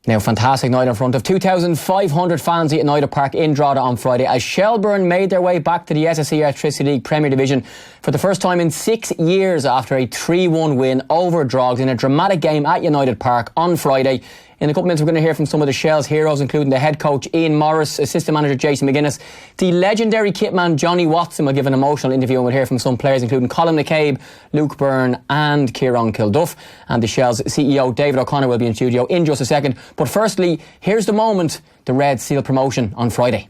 Now, fantastic night in front of 2,500 fans at United Park in Drogheda on Friday as Shelbourne made their way back to the SSE Airtricity Premier Division for the first time in 6 years after a 3-1 win over Drogheda in a dramatic game at United Park on Friday. In a couple of minutes, we're going to hear from some of the Shell's heroes, including the head coach Ian Morris, assistant manager Jason McGuinness. The legendary kitman Johnny Watson will give an emotional interview, and we'll hear from some players, including Colin McCabe, Luke Byrne and Kieran Kilduff. And the Shell's CEO David O'Connor will be in studio in just a second. But firstly, here's the moment, the Red Seal promotion on Friday.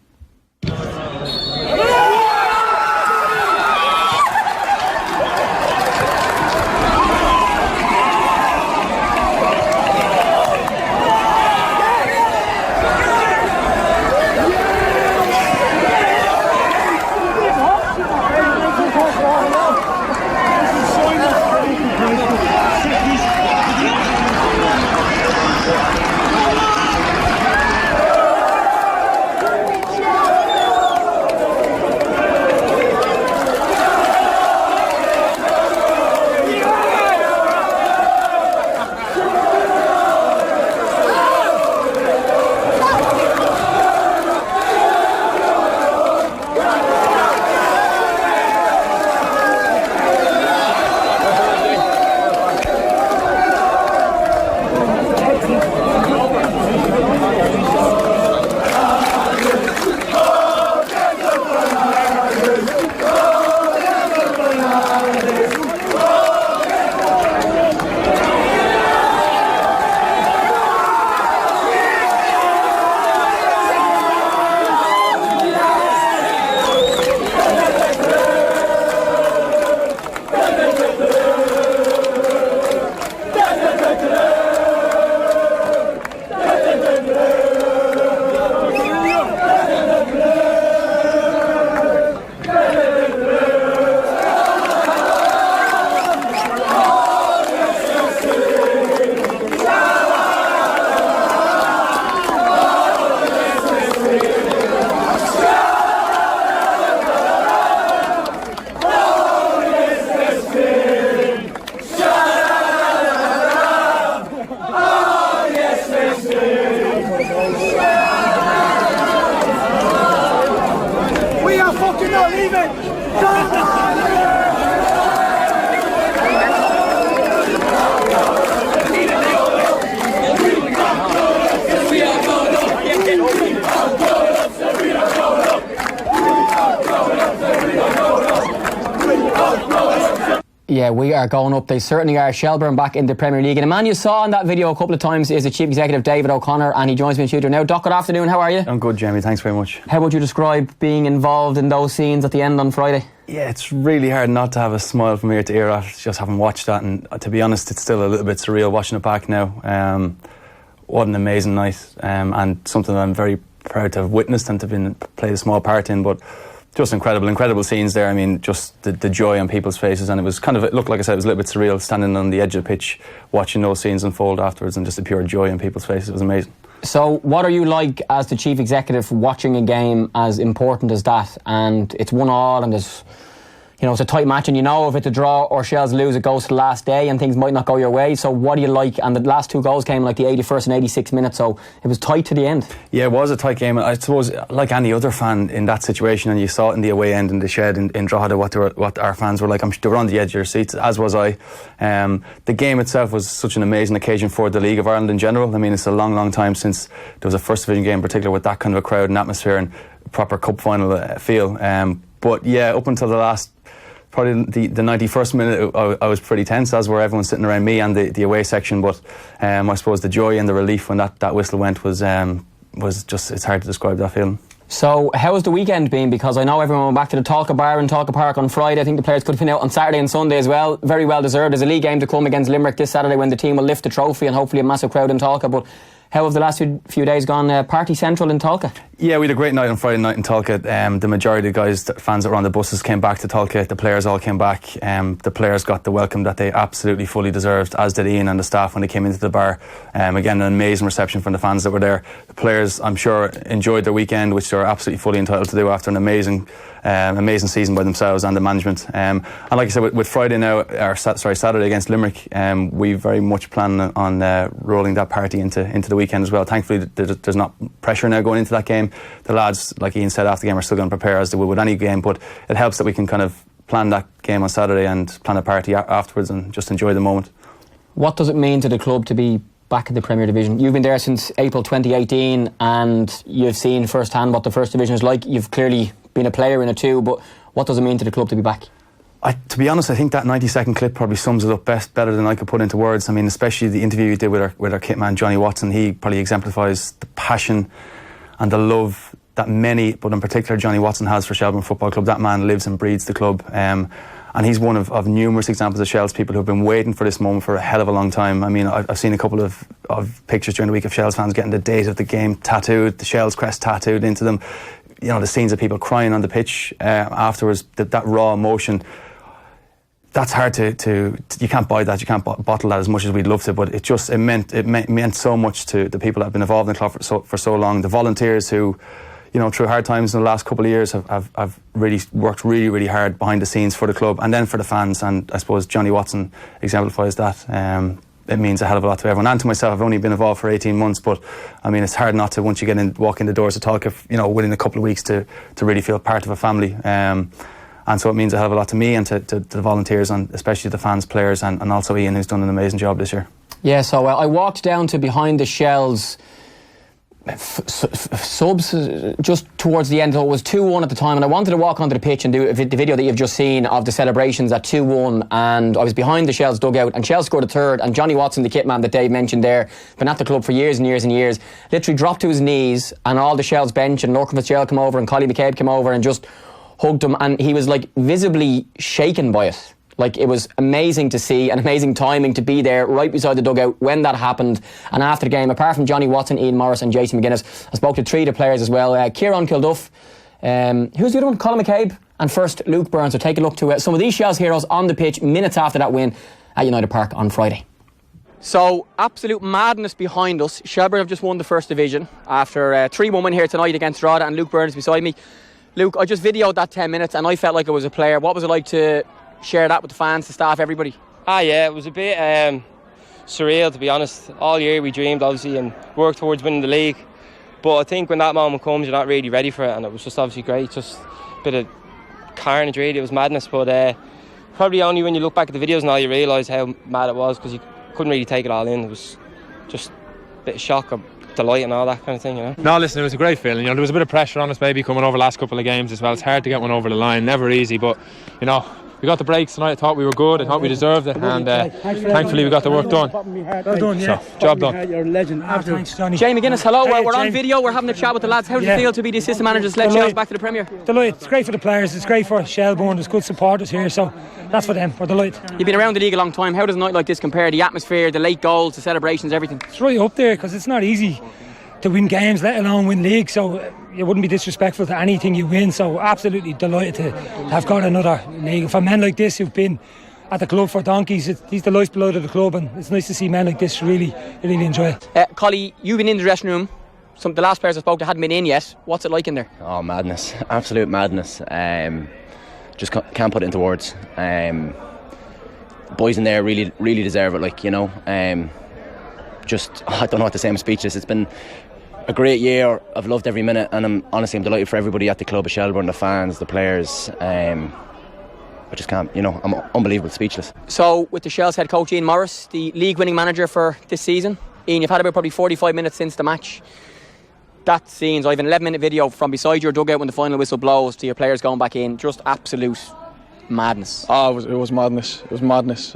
Yeah, we are going up. They certainly are. Shelbourne back in the Premier League. And a man you saw in that video a couple of times is the Chief Executive David O'Connor, and he joins me in studio now. Doc, good afternoon. How are you? I'm good, Jamie. Thanks very much. How would you describe being involved in those scenes at the end on Friday? Yeah, it's really hard not to have a smile from ear to ear after just having watched that. And to be honest, it's still a little bit surreal watching it back now. What an amazing night, and something that I'm very proud to have witnessed and to have played a small part in. But just incredible scenes there. I mean, just the joy on people's faces, and it was kind of, it looked, like I said, it was a little bit surreal standing on the edge of the pitch watching those scenes unfold afterwards, and just the pure joy on people's faces. It was amazing. So what are you like as the Chief Executive watching a game as important as that, and it's 1-1 and there's, you know, it's a tight match, and you know if it's a draw or Shells lose, it goes to the last day and things might not go your way. So what do you like? And the last two goals came like the 81st and 86th minute, so it was tight to the end. Yeah, it was a tight game. I suppose like any other fan in that situation, and you saw it in the away end in the shed in Drogheda, what our fans were like. They were on the edge of their seats, as was I. The game itself was such an amazing occasion for the League of Ireland in general. I mean, it's a long time since there was a first division game, in particular with that kind of a crowd and atmosphere and proper cup final feel. But yeah, up until the last, probably the 91st minute, I was pretty tense, as were everyone sitting around me and the away section. But I suppose the joy and the relief when that whistle went was just, it's hard to describe that feeling. So how has the weekend been? Because I know everyone went back to the Talca Bar in Talca Park on Friday. I think the players could have been out on Saturday and Sunday as well. Very well deserved. There's a league game to come against Limerick this Saturday when the team will lift the trophy, and hopefully a massive crowd in Talca. But how have the last few days gone? Party central in Talca? Yeah, we had a great night on Friday night in Talca. The majority of the guys, fans that were on the buses, came back to Talca. The players all came back. The players got the welcome that they absolutely fully deserved, as did Ian and the staff when they came into the bar. Again, an amazing reception from the fans that were there. The players, I'm sure, enjoyed their weekend, which they're absolutely fully entitled to do after an amazing season by themselves and the management. And like I said, with Friday now, Saturday against Limerick, we very much plan on rolling that party into the weekend as well. Thankfully, there's not pressure now going into that game. The lads, like Ian said after the game, are still going to prepare as they would with any game, but it helps that we can kind of plan that game on Saturday and plan a party afterwards and just enjoy the moment. What does it mean to the club to be back in the Premier Division? You've been there since April 2018 and you've seen firsthand what the First Division is like. You've clearly been a player in it too, but what does it mean to the club to be back? To be honest, I think that 90-second clip probably sums it up better than I could put into words. I mean, especially the interview you did with our kit man Johnny Watson. He probably exemplifies the passion and the love that many, but in particular Johnny Watson, has for Shelbourne Football Club. That man lives and breathes the club, and he's one of numerous examples of Shels people who have been waiting for this moment for a hell of a long time. I mean, I've seen a couple of pictures during the week of Shels fans getting the date of the game tattooed, the Shels crest tattooed into them. You know, the scenes of people crying on the pitch afterwards, that raw emotion. That's hard to you can't buy that, you can't bottle that as much as we'd love to, but it meant so much to the people that have been involved in the club for so long. The volunteers who, you know, through hard times in the last couple of years have really worked really hard behind the scenes for the club and then for the fans, and I suppose Johnny Watson exemplifies that. It means a hell of a lot to everyone and to myself. I've only been involved for 18 months, but I mean, it's hard not to, once you walk in the doors to talk, you know, within a couple of weeks to really feel part of a family. And so it means a hell of a lot to me and to the volunteers, and especially the fans, players, and also Ian, who's done an amazing job this year. Yeah, so I walked down to behind the Shels subs just towards the end. So it was 2-1 at the time, and I wanted to walk onto the pitch and do the video that you've just seen of the celebrations at 2-1, and I was behind the Shels dugout, and Shels scored a third, and Johnny Watson, the kit man that Dave mentioned there, been at the club for years and years and years, literally dropped to his knees, and all the Shels bench and Lorcan Fitzgerald come over and Collie McCabe came over and just hugged him, and he was like visibly shaken by it. Like, it was amazing to see, and amazing timing to be there right beside the dugout when that happened. And after the game, apart from Johnny Watson, Ian Morris and Jason McGuinness, I spoke to 3 of the players as well. Kieran Kilduff, who's the other one? Colin McCabe, and first Luke Byrne. So take a look to some of these Shels heroes on the pitch minutes after that win at United Park on Friday. So, absolute madness behind us. Shelbourne have just won the First Division after a 3-1 win here tonight against Drogheda, and Luke Byrne is beside me. Luke, I just videoed that 10 minutes and I felt like I was a player. What was it like to share that with the fans, the staff, everybody? Yeah, it was a bit surreal, to be honest. All year we dreamed, obviously, and worked towards winning the league. But I think when that moment comes, you're not really ready for it, and it was just obviously great. Just a bit of carnage, really. It was madness, but probably only when you look back at the videos now you realise how mad it was, because you couldn't really take it all in. It was just a bit of shock or delight and all that kind of thing, you know. No, listen, it was a great feeling. You know, there was a bit of pressure on us maybe coming over the last couple of games as well. It's hard to get one over the line, never easy, but you know, we got the breaks tonight. I thought we were good. I thought we deserved it, and thankfully we got the work done. Well done, yeah. So, job done. You're a legend. Thanks, Johnny. Jamie McGuinness, hello. We're on video. We're having a chat with the lads. How does it feel to be the assistant manager to let Shels back to the Premier? Delighted. It's great for the players. It's great for Shelbourne. There's good supporters here, so that's for them. We're delighted. You've been around the league a long time. How does a night like this compare? The atmosphere, the late goals, the celebrations, everything? It's right up there, because it's not easy to win games, let alone win leagues, so you wouldn't be disrespectful to anything you win. So absolutely delighted to have got another league. For men like this who've been at the club for donkeys, he's the lifeblood of the club, and it's nice to see men like this really enjoy it. Collie, you've been in the dressing room. The last players I spoke to hadn't been in yet. What's it like in there? Oh, madness, absolute madness. Just can't put it into words. Boys in there really deserve it, like, you know. I don't know what to say. I'm speechless. It's been a great year. I've loved every minute, and I'm delighted for everybody at the club of Shelbourne, the fans, the players. I just can't, you know, I'm unbelievable, speechless. So, with the Shels head coach Ian Morris, the league-winning manager for this season, Ian, you've had about probably 45 minutes since the match. That scenes, I have an 11-minute video from beside your dugout when the final whistle blows to your players going back in. Just absolute madness. It was madness. It was madness.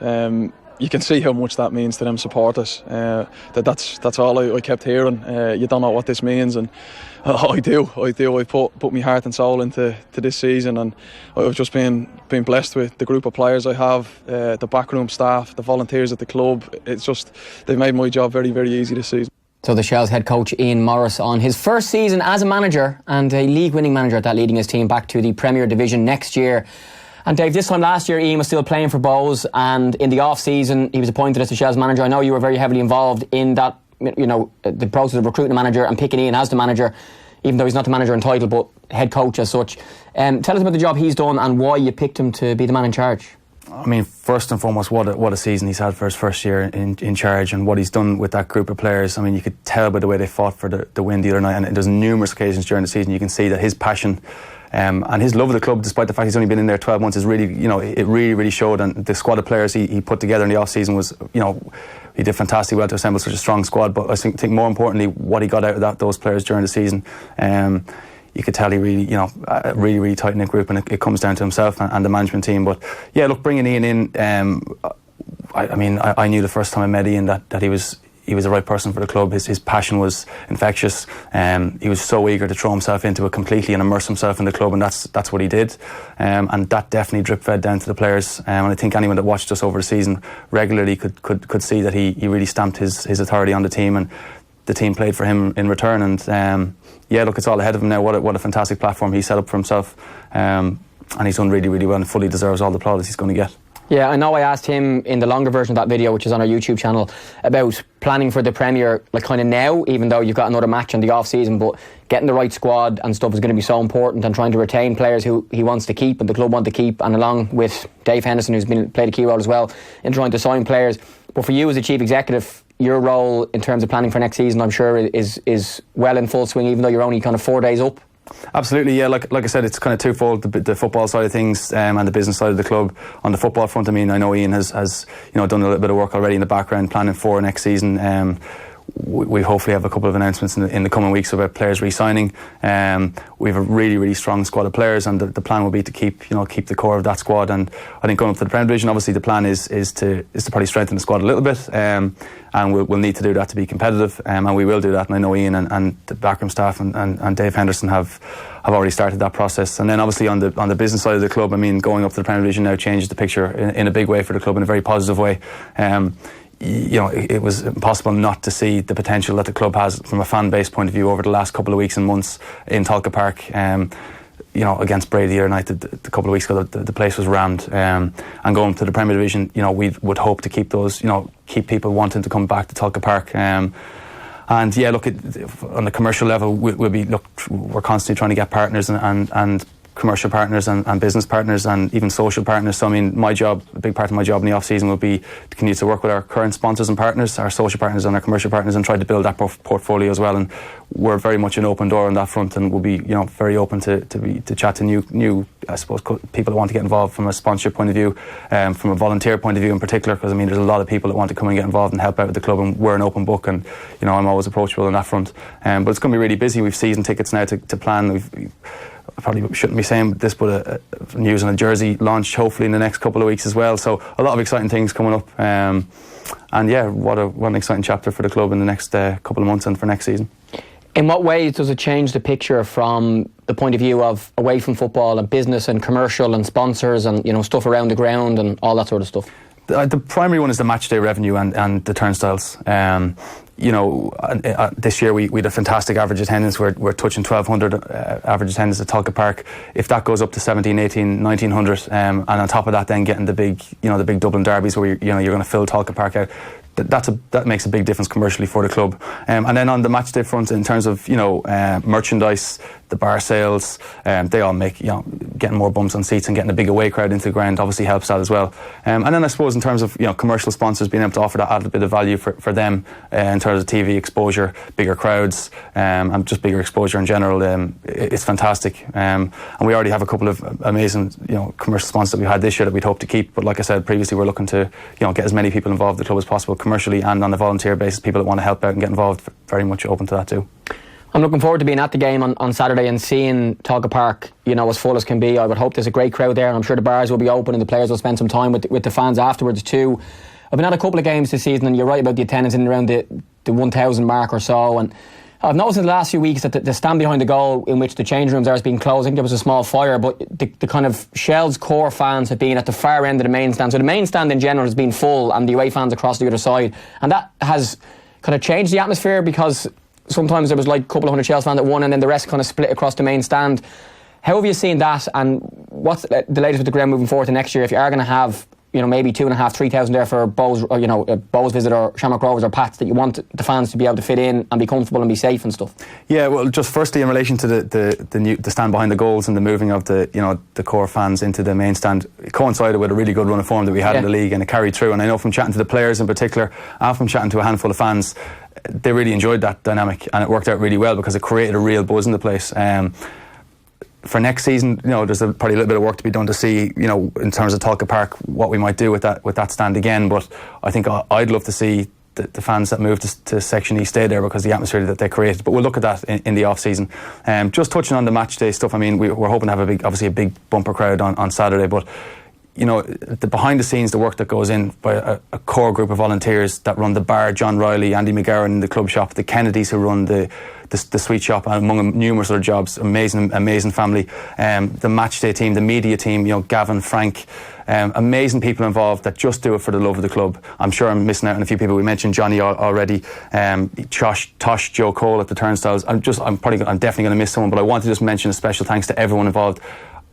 You can see how much that means to them supporters. That's all I kept hearing. You don't know what this means, and I do. I put my heart and soul into this season, and I've just been blessed with the group of players I have, the backroom staff, the volunteers at the club. It's just, they've made my job very easy this season. So the Shels head coach Ian Morris on his first season as a manager and a league-winning manager at that, leading his team back to the Premier Division next year. And Dave, this time last year Ian was still playing for Bowes, and in the off-season he was appointed as the Shels manager. I know you were very heavily involved in that, you know, the process of recruiting a manager and picking Ian as the manager, even though he's not the manager in title but head coach as such. Tell us about the job he's done and why you picked him to be the man in charge. I mean, first and foremost, what a season he's had for his first year in charge, and what he's done with that group of players. I mean, you could tell by the way they fought for the win the other night, and there's numerous occasions during the season you can see that his passion and his love of the club, despite the fact he's only been in there 12 months, is really, it really showed. And the squad of players he put together in the off-season was, he did fantastically well to assemble such a strong squad. But I think more importantly, what he got out of those players during the season, you could tell he really, a really tight-knit group, and it comes down to himself and the management team. But yeah, look, bringing Ian in, I knew the first time I met Ian that he was the right person for the club. His passion was infectious. He was so eager to throw himself into it completely and immerse himself in the club, and that's what he did. And that definitely drip-fed down to the players. And I think anyone that watched us over the season regularly could see that he really stamped his authority on the team, and the team played for him in return. And yeah, look, it's all ahead of him now. What a fantastic platform he set up for himself. And he's done really well, and fully deserves all the plaudits he's going to get. Yeah, I know I asked him in the longer version of that video, which is on our YouTube channel, about planning for the Premier, like kind of now, even though you've got another match in the off-season, but getting the right squad and stuff is going to be so important, and trying to retain players who he wants to keep and the club want to keep, and along with Dave Henderson, who's played a key role as well in trying to sign players. But for you as a chief executive, your role in terms of planning for next season, I'm sure, is well in full swing, even though you're only kind of 4 days up. Absolutely, yeah. Like I said, it's kind of twofold: the football side of things and the business side of the club. On the football front, I mean, I know Ian has done a little bit of work already in the background, planning for next season. We hopefully have a couple of announcements in the coming weeks about players re-signing. We have a really strong squad of players, and the plan will be to keep the core of that squad. And I think going up to the Premier Division, obviously the plan is to probably strengthen the squad a little bit, and we'll need to do that to be competitive, and we will do that. And I know Ian and the backroom staff and Dave Henderson have already started that process. And then obviously on the business side of the club, I mean, going up to the Premier Division now changes the picture in a big way for the club, in a very positive way. It was impossible not to see the potential that the club has from a fan base point of view over the last couple of weeks and months in Tolka Park. Against Bray the other night, the couple of weeks ago, the place was rammed. And going to the Premier Division, we would hope to keep those, keep people wanting to come back to Tolka Park. And yeah, look, on the commercial level, we're constantly trying to get partners and commercial partners and business partners and even social partners. So I mean, a big part of my job in the off-season will be to continue to work with our current sponsors and partners, our social partners and our commercial partners, and try to build that portfolio as well. And we're very much an open door on that front, and we'll be very open to chat to new I suppose people that want to get involved from a sponsorship point of view, from a volunteer point of view in particular, because I mean there's a lot of people that want to come and get involved and help out with the club, and we're an open book, and I'm always approachable on that front. But it's going to be really busy. We've season tickets now to plan. I probably shouldn't be saying this, but news on a jersey launch hopefully in the next couple of weeks as well. So a lot of exciting things coming up. And yeah, what an exciting chapter for the club in the next couple of months and for next season. In what ways does it change the picture from the point of view of away from football and business and commercial and sponsors and stuff around the ground and all that sort of stuff? The primary one is the match day revenue and the turnstiles. This year we had a fantastic average attendance. We're touching 1,200 average attendance at Tolka Park. If that goes up to 1,700, 1,800, 1,900, and on top of that, then getting the big Dublin derbies where you're going to fill Tolka Park out. That makes a big difference commercially for the club. And then on the match day front, in terms of merchandise, the bar sales, they all make getting more bumps on seats and getting a big away crowd into the ground obviously helps that as well. And then I suppose in terms of commercial sponsors being able to offer that added bit of value for them in terms of TV exposure, bigger crowds, and just bigger exposure in general, it's fantastic. And we already have a couple of amazing commercial sponsors that we had this year that we'd hope to keep. But like I said previously, we're looking to get as many people involved in the club as possible, commercially and on a volunteer basis. People that want to help out and get involved, very much open to that too. I'm looking forward to being at the game on Saturday and seeing Tolka Park as full as can be. I would hope there's a great crowd there, and I'm sure the bars will be open and the players will spend some time with the fans afterwards too. I've been at a couple of games this season, and you're right about the attendance in around the 1,000 mark or so, and I've noticed in the last few weeks that the stand behind the goal in which the change rooms are has been closed. I think there was a small fire, but the kind of Shell's core fans have been at the far end of the main stand. So the main stand in general has been full, and the away fans across the other side, and that has kind of changed the atmosphere, because sometimes there was like a couple of hundred Shell fans at one, and then the rest kind of split across the main stand. How have you seen that, and what's the latest with the ground moving forward to next year if you are going to have maybe 2,500-3,000 there for Bows, or, Bows Visit or Shamrock Rovers or Pats, that you want the fans to be able to fit in and be comfortable and be safe and stuff? Yeah, well, just firstly in relation to the stand behind the goals and the moving of the core fans into the main stand, it coincided with a really good run of form that we had in the league, and it carried through. And I know from chatting to the players in particular, and from chatting to a handful of fans, they really enjoyed that dynamic, and it worked out really well because it created a real buzz in the place. For next season, there's probably a little bit of work to be done to see, in terms of Tulka Park, what we might do with that stand again. But I think I'd love to see the fans that moved to Section E stay there because of the atmosphere that they created. But we'll look at that in the off season. Just touching on the match day stuff, I mean, we're hoping to have a big bumper crowd on Saturday, but the behind the scenes, the work that goes in by a core group of volunteers that run the bar, John Riley, Andy McGowan in the club shop, the Kennedys who run the sweet shop, and among them numerous other jobs, amazing family, the match day team, the media team, Gavin, Frank, amazing people involved that just do it for the love of the club. I'm sure I'm missing out on a few people. We mentioned Johnny already, Tosh, Joe Cole at the turnstiles. I'm definitely going to miss someone, but I want to just mention a special thanks to everyone involved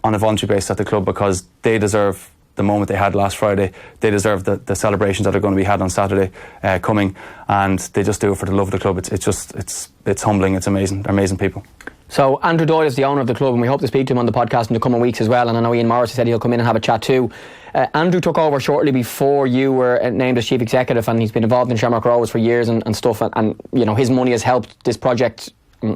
on a voluntary basis at the club, because they deserve the moment they had last Friday. They deserve the celebrations that are going to be had on Saturday coming, and they just do it for the love of the club. It's humbling. It's amazing. They're amazing people. So Andrew Doyle is the owner of the club, and we hope to speak to him on the podcast in the coming weeks as well. And I know Ian Morris said he'll come in and have a chat too. Andrew took over shortly before you were named as chief executive, and he's been involved in Shamrock Rovers for years and stuff. And his money has helped this project.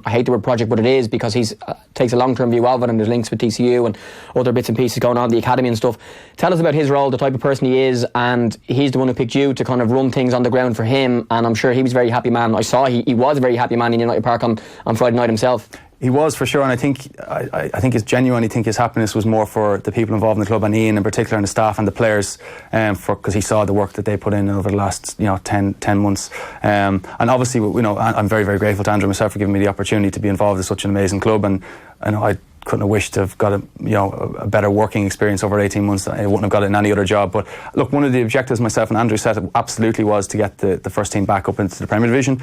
I hate the word project, but it is, because he takes a long-term view of it, and there's links with TCU and other bits and pieces going on, the academy and stuff. Tell us about his role, the type of person he is, and he's the one who picked you to kind of run things on the ground for him, and I'm sure he was a very happy man. I saw he was a very happy man in United Park on Friday night himself. He was, for sure, and I think it's genuine. I think his happiness was more for the people involved in the club, and Ian in particular, and the staff and the players, because he saw the work that they put in over the last 10 months. And obviously, I'm very, very grateful to Andrew myself for giving me the opportunity to be involved in such an amazing club, and I couldn't have wished to have got a better working experience over 18 months. I wouldn't have got it in any other job. But look, one of the objectives myself and Andrew set absolutely was to get the first team back up into the Premier Division.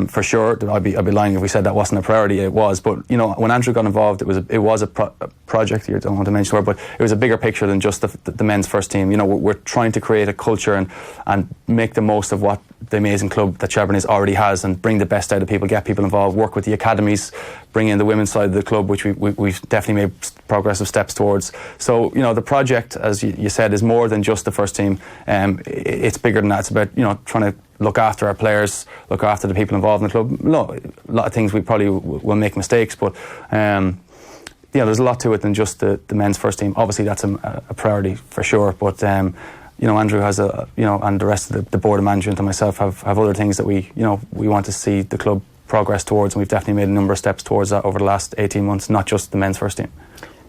For sure, I'd be lying if we said that wasn't a priority. It was. But when Andrew got involved, it was a project. You don't want to mention the word, but it was a bigger picture than just the men's first team. We're trying to create a culture and make the most of what the amazing club that Shelbourne already has, and bring the best out of people, get people involved, work with the academies, bring in the women's side of the club, which we've definitely made progressive steps towards. So the project, as you said, is more than just the first team. It's bigger than that. It's about trying to look after our players, look after the people involved in the club. A lot of things we probably will make mistakes, but there's a lot to it than just the men's first team. Obviously that's a priority for sure, but Andrew has and the rest of the board of management and myself have other things that we want to see the club progress towards, and we've definitely made a number of steps towards that over the last 18 months, not just the men's first team.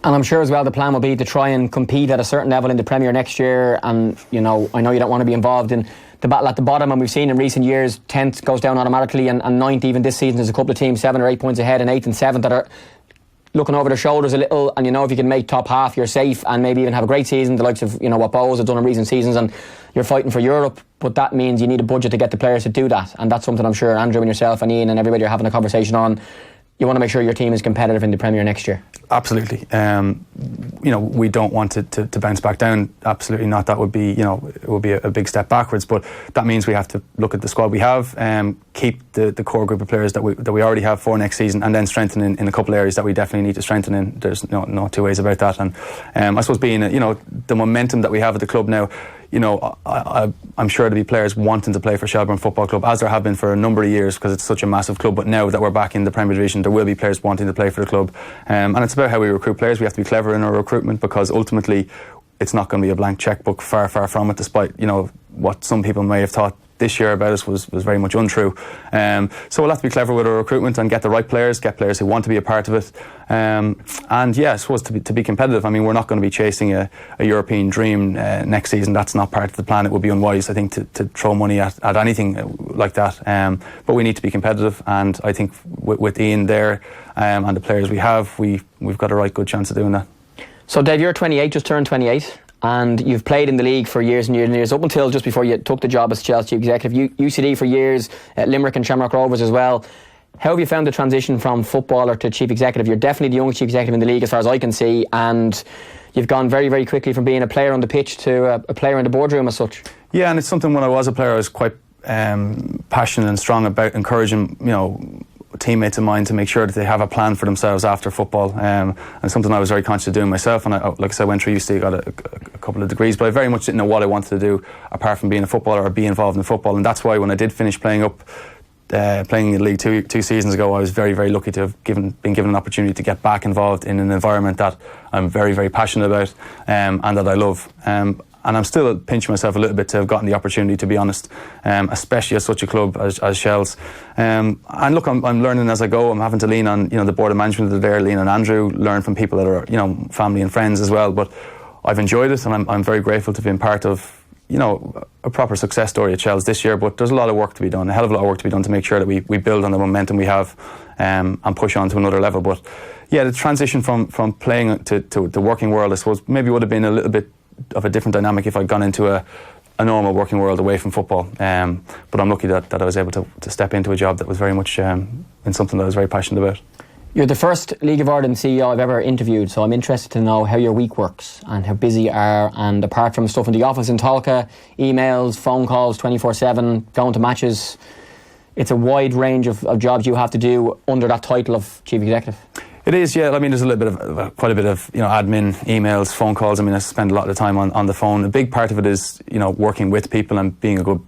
And I'm sure as well the plan will be to try and compete at a certain level in the Premier next year, and I know you don't want to be involved in the battle at the bottom, and we've seen in recent years 10th goes down automatically, and 9th even this season. There's a couple of teams 7 or 8 points ahead, and 8th and 7th that are looking over their shoulders a little, and if you can make top half, you're safe, and maybe even have a great season, the likes of what Bows have done in recent seasons, and you're fighting for Europe. But that means you need a budget to get the players to do that, and that's something I'm sure Andrew and yourself and Ian and everybody are having a conversation on. You want to make sure your team is competitive in the Premier next year. Absolutely. We don't want it to bounce back down. Absolutely not. That would be, it would be a big step backwards. But that means we have to look at the squad we have, keep the core group of players that we already have for next season, and then strengthen in a couple of areas that we definitely need to strengthen in. There's no two ways about that. And I suppose being the momentum that we have at the club now, I'm sure there'll be players wanting to play for Shelbourne Football Club, as there have been for a number of years, because it's such a massive club. But now that we're back in the Premier Division, there will be players wanting to play for the club, and it's about how we recruit players. We have to be clever in our recruitment, because ultimately it's not going to be a blank checkbook. Far from it, despite what some people may have thought this year about us was very much untrue. So we'll have to be clever with our recruitment and get the right players, get players who want to be a part of it. And yeah, I suppose to be competitive, I mean, we're not going to be chasing a European dream next season. That's not part of the plan. It would be unwise, I think, to throw money at anything like that. But we need to be competitive, and I think with Ian there and the players we have, we've got a right good chance of doing that. So Dave, you're 28, just turned 28. And you've played in the league for years and years and years, up until just before you took the job as Chelsea chief executive. UCD for years, Limerick and Shamrock Rovers as well. How have you found the transition from footballer to chief executive? You're definitely the youngest chief executive in the league as far as I can see, and you've gone very, very quickly from being a player on the pitch to a player in the boardroom as such. Yeah, and it's something when I was a player I was quite passionate and strong about encouraging, teammates of mine to make sure that they have a plan for themselves after football, and something I was very conscious of doing myself. And like I said, I went through UCD, got a couple of degrees, but I very much didn't know what I wanted to do apart from being a footballer or be involved in football. And that's why when I did finish playing in the league two seasons ago, I was very, very lucky to have been given an opportunity to get back involved in an environment that I'm very, very passionate about, and that I love. And I'm still pinching myself a little bit to have gotten the opportunity, to be honest, especially at such a club as Shells. And look, I'm learning as I go. I'm having to lean on the board of management that are there, lean on Andrew, learn from people that are family and friends as well. But I've enjoyed it, and I'm very grateful to have been part of a proper success story at Shells this year. But there's a lot of work to be done, a hell of a lot of work to be done to make sure that we build on the momentum we have and push on to another level. But yeah, the transition from playing to the working world, I suppose, maybe would have been a little bit of a different dynamic if I'd gone into a normal working world away from football. But I'm lucky that I was able to step into a job that was very much in something that I was very passionate about. You're the first League of Ireland CEO I've ever interviewed, so I'm interested to know how your week works and how busy you are, and apart from stuff in the office in Tolka, emails, phone calls 24/7, going to matches, it's a wide range of jobs you have to do under that title of Chief Executive. It is, yeah. I mean, there's quite a bit of admin, emails, phone calls. I mean, I spend a lot of the time on the phone. A big part of it is working with people and being a good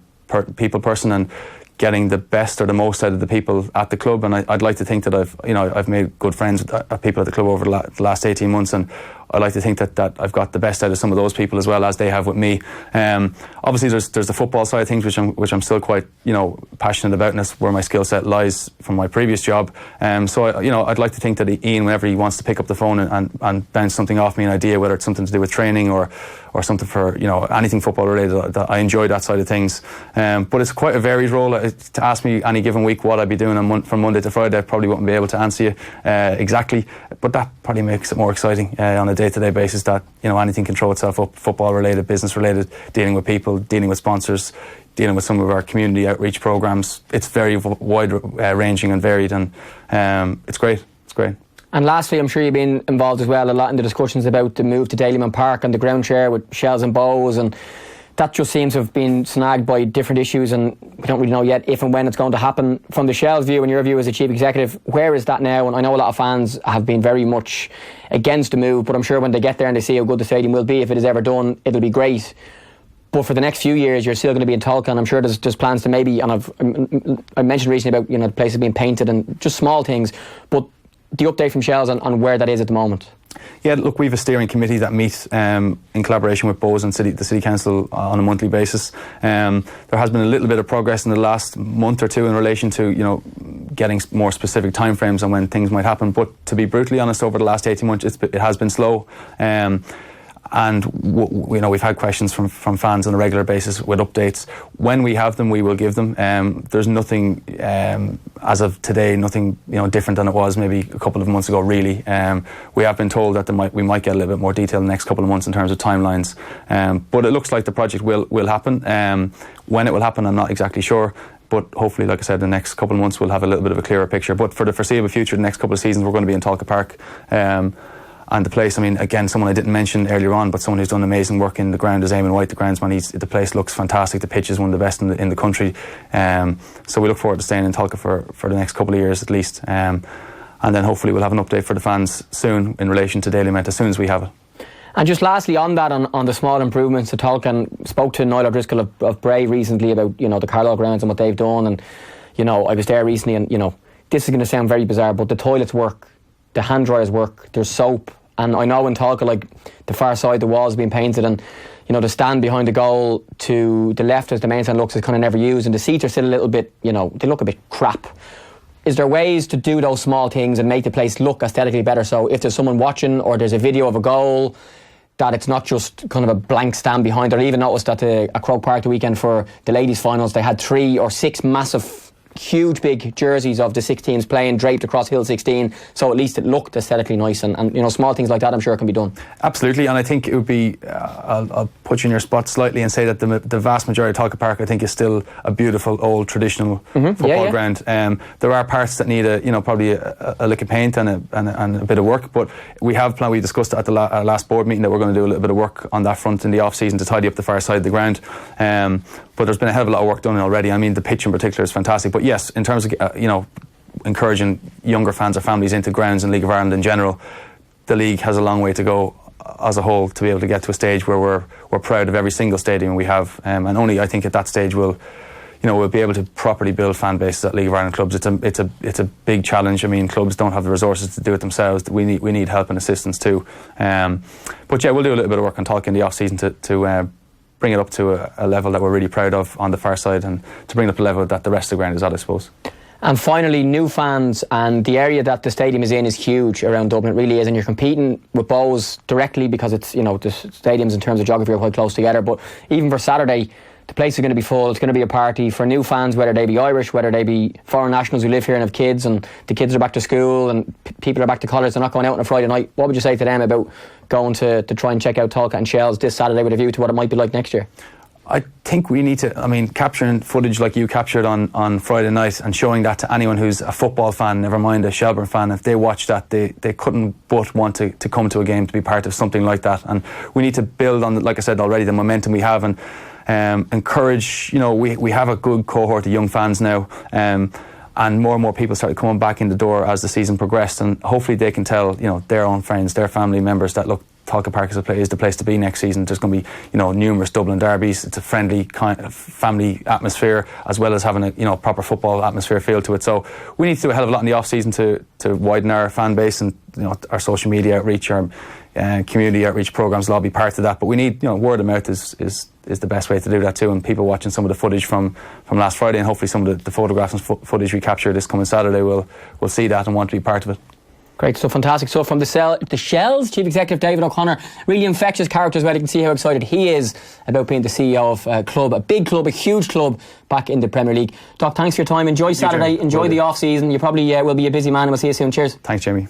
people person and getting the best or the most out of the people at the club. And I'd like to think that I've made good friends with people at the club over the last 18 months, and I like to think that I've got the best out of some of those people as well as they have with me. Obviously, there's the football side of things, which I'm still quite passionate about, and that's where my skill set lies from my previous job. So I'd like to think that Ian, whenever he wants to pick up the phone and bounce something off me, an idea, whether it's something to do with training or something for anything football related, that I enjoy that side of things. But it's quite a varied role. To ask me any given week what I'd be doing from Monday to Friday, I probably wouldn't be able to answer you exactly. But that probably makes it more exciting on a day-to-day basis, that anything can throw itself up, football related, business related, dealing with people, dealing with sponsors, dealing with some of our community outreach programs. It's very wide ranging and varied, and it's great. And lastly, I'm sure you've been involved as well a lot in the discussions about the move to Daleyman Park and the ground share with Shells and Bows, and that just seems to have been snagged by different issues, and we don't really know yet if and when it's going to happen. From the Shells view and your view as a chief executive, where is that now? And I know a lot of fans have been very much against the move, but I'm sure when they get there and they see how good the stadium will be, if it is ever done, it'll be great. But for the next few years, you're still going to be in Tolka, and I'm sure there's plans to maybe, and I mentioned recently about the places being painted and just small things, but the update from Shells on where that is at the moment. Yeah, look, we have a steering committee that meets in collaboration with Bows and the City Council on a monthly basis. There has been a little bit of progress in the last month or two in relation to getting more specific timeframes on when things might happen. But to be brutally honest, over the last 18 months, it has been slow. And we've had questions from fans on a regular basis with updates. When we have them, we will give them. There's nothing as of today, nothing different than it was maybe a couple of months ago. Really, we have been told that we might get a little bit more detail in the next couple of months in terms of timelines. But it looks like the project will happen. When it will happen, I'm not exactly sure. But hopefully, like I said, the next couple of months we'll have a little bit of a clearer picture. But for the foreseeable future, the next couple of seasons, we're going to be in Tolka Park. And the place, I mean, again, someone I didn't mention earlier on, but someone who's done amazing work in the ground is Eamon White, the groundsman. The place looks fantastic. The pitch is one of the best in the country. So we look forward to staying in Tolka for the next couple of years at least. And then hopefully we'll have an update for the fans soon in relation to Daleyman, as soon as we have it. And just lastly on that, on the small improvements to Tolka, and spoke to Niall O'Driscoll of Bray recently about the Carlow grounds and what they've done, and I was there recently, and this is going to sound very bizarre, but the toilets work, the hand dryers work, there's soap. And I know in Tolka, like the far side, the walls being painted, and the stand behind the goal to the left as the main stand looks is kind of never used, and the seats are still a little bit, they look a bit crap. Is there ways to do those small things and make the place look aesthetically better, so if there's someone watching or there's a video of a goal, that it's not just kind of a blank stand behind? Or I even noticed that at Croke Park the weekend for the ladies' finals, they had 3 or 6 massive huge big jerseys of the 6 teams playing draped across Hill 16, so at least it looked aesthetically nice, and you know, small things like that I'm sure can be done. Absolutely, and I think it would be, I'll put you in your spot slightly and say that the vast majority of Talca Park I think is still a beautiful old traditional football ground. There are parts that need probably a lick of paint and a bit of work, but we have planned, we discussed at the last board meeting that we're going to do a little bit of work on that front in the off season to tidy up the far side of the ground. But there's been a hell of a lot of work done already. I mean, the pitch in particular is fantastic, but yes, in terms of encouraging younger fans or families into grounds in League of Ireland in general, the league has a long way to go as a whole to be able to get to a stage where we're proud of every single stadium we have, and only I think at that stage we'll be able to properly build fan bases at League of Ireland clubs. It's a big challenge. I mean, clubs don't have the resources to do it themselves. We need help and assistance too. But yeah, we'll do a little bit of work on Talca in the off season to bring it up to a level that we're really proud of on the far side, and to bring it up to a level that the rest of the ground is at, I suppose. And finally, new fans, and the area that the stadium is in is huge around Dublin. It really is, and you're competing with Bohs directly because it's, the stadiums in terms of geography are quite close together. But even for Saturday, the place is going to be full. It's going to be a party for new fans, whether they be Irish, whether they be foreign nationals who live here and have kids, and the kids are back to school and people are back to college. They're not going out on a Friday night. What would you say to them about going to try and check out Talca and Shells this Saturday with a view to what it might be like next year? I think we need to, capturing footage like you captured on Friday night and showing that to anyone who's a football fan, never mind a Shelbourne fan, if they watch that, they couldn't but want to come to a game to be part of something like that. And we need to build on, like I said already, the momentum we have, and encourage, we have a good cohort of young fans now, and more people started coming back in the door as the season progressed, and hopefully they can tell their own friends, their family members that look, Talca Park is the place to be next season. There's going to be numerous Dublin derbies. It's a friendly kind of family atmosphere, as well as having a proper football atmosphere feel to it. So we need to do a hell of a lot in the off season to widen our fan base, and our social media outreach, our community outreach programs will all be part of that. But we need word of mouth is the best way to do that too, and people watching some of the footage from last Friday, and hopefully some of the photographs and footage we capture this coming Saturday will see that and want to be part of it. Great stuff, fantastic stuff from the Shells Chief Executive David O'Connor. Really infectious character as well. You can see how excited he is about being the CEO of a club, a big club, a huge club back in the Premier League. Doc, thanks for your time. Enjoy Saturday, enjoy the off season. You probably will be a busy man, and we'll see you soon. Cheers. Thanks, Jamie.